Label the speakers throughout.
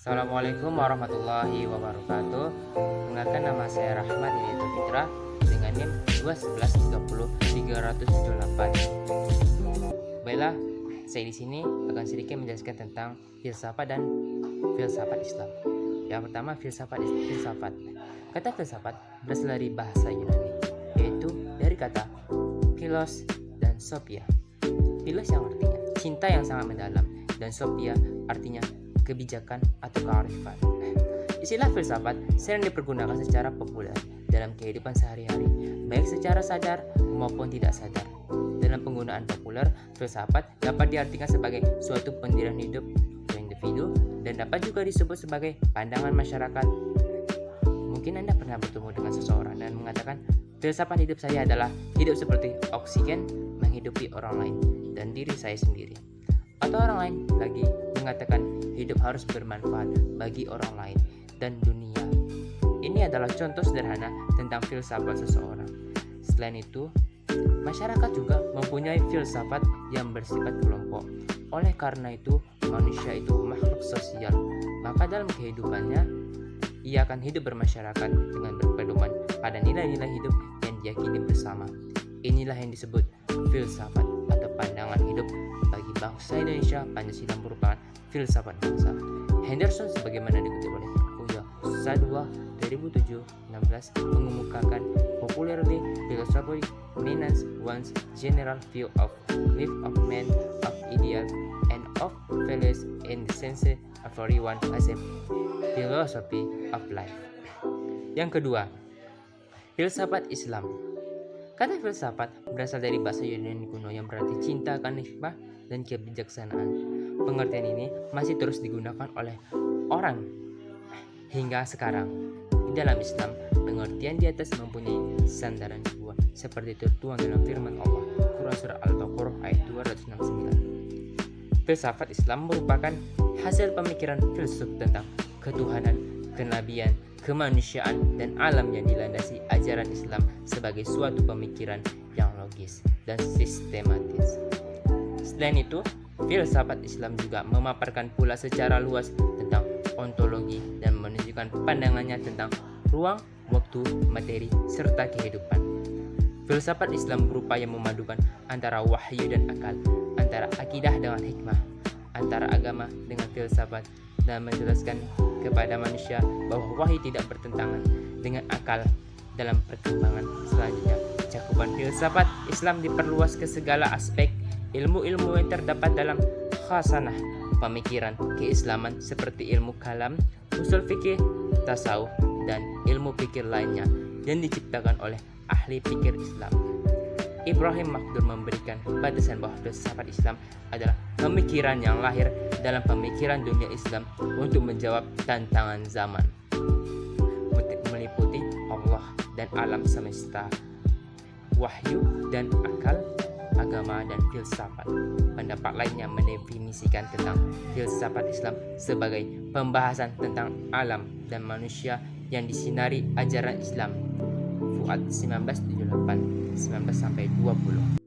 Speaker 1: Assalamualaikum warahmatullahi wabarakatuh. Perkenalkan, nama saya Rahmat Hidayat Fitra dengan NIM 21130-378. Baiklah, saya di sini akan sedikit menjelaskan tentang filsafat dan filsafat Islam. Yang pertama, filsafat. Kata filsafat berasal dari bahasa Yunani, yaitu dari kata philos dan sophia. Philos yang artinya cinta yang sangat mendalam, dan sophia artinya kebijakan atau kearifan. Istilah filsafat sering dipergunakan secara populer dalam kehidupan sehari-hari, baik secara sadar maupun tidak sadar. Dalam penggunaan populer, filsafat dapat diartikan sebagai suatu pendirian hidup atau individu, dan dapat juga disebut sebagai pandangan masyarakat. Mungkin Anda pernah bertemu dengan seseorang dan mengatakan, filsafat hidup saya adalah hidup seperti oksigen menghidupi orang lain dan diri saya sendiri. Atau orang lain lagi mengatakan hidup harus bermanfaat bagi orang lain dan dunia. Ini adalah contoh sederhana tentang filsafat seseorang. Selain itu, masyarakat juga mempunyai filsafat yang bersifat kelompok. Oleh karena itu, manusia itu makhluk sosial. Maka dalam kehidupannya, ia akan hidup bermasyarakat dengan berpedoman pada nilai-nilai hidup yang diyakini bersama. Inilah yang disebut filsafat atau pandangan hidup. Bagi bangsa Indonesia, Pancasila merupakan filsafat bangsa. Henderson sebagaimana dikutip oleh Uya Sadwa 2007-16 mengemukakan popularly philosophy means one's general view of life of man, of ideal, and of values in the sense everyone has a philosophy of life. Yang kedua, filsafat Islam. Kata filsafat berasal dari bahasa Yunani kuno yang berarti cinta akan hikmah dan kebijaksanaan. Pengertian ini masih terus digunakan oleh orang hingga sekarang. Di dalam Islam, pengertian di atas mempunyai sandaran dua, seperti tertuang dalam firman Allah, Quran Surah Al-Baqarah ayat 269. Filsafat Islam merupakan hasil pemikiran filsuf tentang ketuhanan, kenabian, kemanusiaan, dan alam yang dilandasi ajaran Islam sebagai suatu pemikiran yang logis dan sistematis. Selain itu, filsafat Islam juga memaparkan pula secara luas tentang ontologi dan menunjukkan pandangannya tentang ruang, waktu, materi, serta kehidupan. Filsafat Islam berupaya memadukan antara wahyu dan akal, antara akidah dengan hikmah, antara agama dengan filsafat, dan menjelaskan kepada manusia bahwa wahyu tidak bertentangan dengan akal. Dalam perkembangan selanjutnya, cakupan filsafat Islam diperluas ke segala aspek ilmu-ilmu yang terdapat dalam khasanah pemikiran keislaman seperti ilmu kalam, usul fikih, tasawuf, dan ilmu fikir lainnya yang diciptakan oleh ahli fikir Islam. Ibrahim Makdur memberikan batasan bahwa filsafat Islam adalah pemikiran yang lahir dalam pemikiran dunia Islam untuk menjawab tantangan zaman, meliputi Allah dan alam semesta, wahyu dan akal, agama dan filsafat. Pendapat lainnya mendefinisikan tentang filsafat Islam sebagai pembahasan tentang alam dan manusia yang disinari ajaran Islam. Fuad 1978-19-20.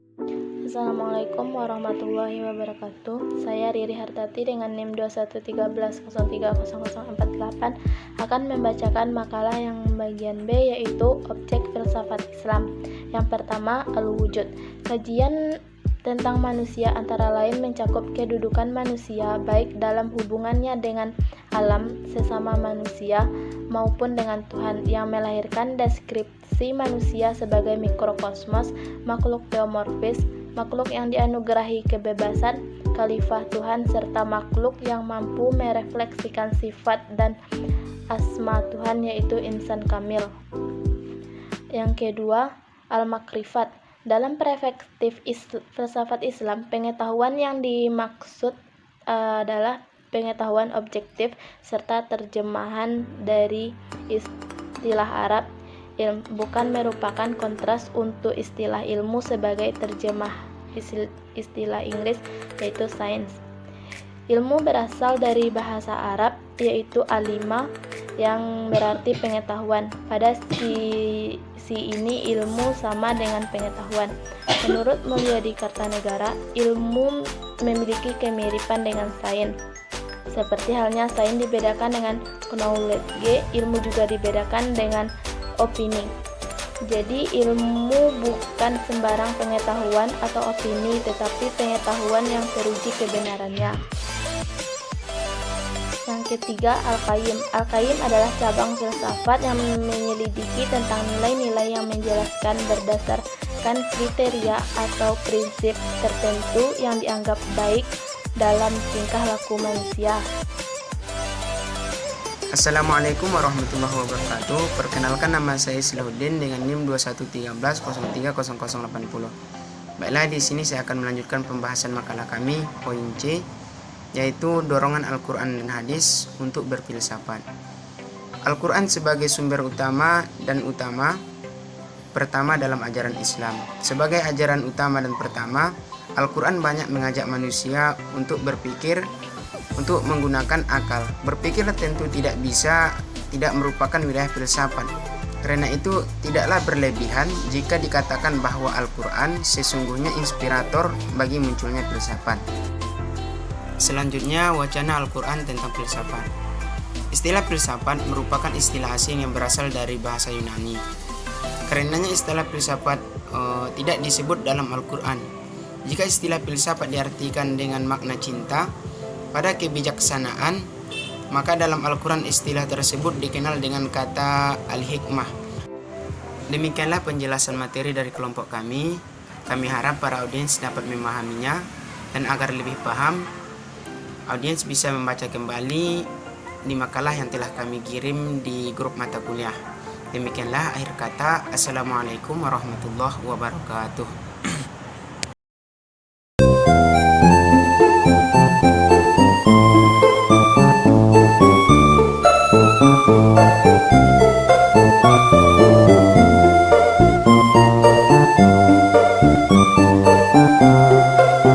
Speaker 2: Assalamualaikum warahmatullahi wabarakatuh. Saya Riri Hartati dengan NIM 2113030048 akan membacakan makalah yang bagian B, yaitu objek filsafat Islam. Yang pertama, al-wujud. Kajian tentang manusia antara lain mencakup kedudukan manusia baik dalam hubungannya dengan alam sesama manusia maupun dengan Tuhan, yang melahirkan deskripsi manusia sebagai mikrokosmos, makhluk teomorfis, makhluk yang dianugerahi kebebasan, khalifah Tuhan, serta makhluk yang mampu merefleksikan sifat dan asma Tuhan, yaitu insan kamil. Yang kedua, al-makrifat. Dalam perspektif filsafat Islam, pengetahuan yang dimaksud adalah pengetahuan objektif serta terjemahan dari istilah Arab. Bukan merupakan kontras untuk istilah ilmu sebagai terjemah istilah Inggris, yaitu sains. Ilmu berasal dari bahasa Arab, yaitu alima, yang berarti pengetahuan. Pada sisi ini ilmu sama dengan pengetahuan. Menurut Mulyadi Kartanegara, ilmu memiliki kemiripan dengan sains. Seperti halnya sains dibedakan dengan knowledge, ilmu juga dibedakan dengan opini. Jadi ilmu bukan sembarang pengetahuan atau opini, tetapi pengetahuan yang teruji kebenarannya. Yang ketiga, Al-Qayyim. Al-Qayyim adalah cabang filsafat yang menyelidiki tentang nilai-nilai yang menjelaskan berdasarkan kriteria atau prinsip tertentu yang dianggap baik dalam tingkah laku manusia.
Speaker 3: Assalamualaikum warahmatullahi wabarakatuh. Perkenalkan, nama saya Islahuddin dengan NIM 2113030080. Baiklah, di sini saya akan melanjutkan pembahasan makalah kami, poin C, yaitu dorongan Al-Quran dan hadis untuk berfilsafat. Al-Quran sebagai sumber utama pertama dalam ajaran Islam. Sebagai ajaran utama dan pertama, Al-Quran banyak mengajak manusia untuk berpikir, untuk menggunakan akal. Berpikir tentu tidak merupakan wilayah filsafat. Karena itu tidaklah berlebihan jika dikatakan bahwa Al-Quran sesungguhnya inspirator bagi munculnya filsafat. Selanjutnya, wacana Al-Quran tentang filsafat. Istilah filsafat merupakan istilah asing yang berasal dari bahasa Yunani. Karenanya istilah filsafat tidak disebut dalam Al-Quran. Jika istilah filsafat diartikan dengan makna cinta pada kebijaksanaan, maka dalam Al-Quran istilah tersebut dikenal dengan kata Al-Hikmah. Demikianlah penjelasan materi dari kelompok kami. Kami harap para audiens dapat memahaminya, dan agar lebih paham, audiens bisa membaca kembali di makalah yang telah kami kirim di grup mata kuliah. Demikianlah akhir kata. Assalamualaikum warahmatullahi wabarakatuh.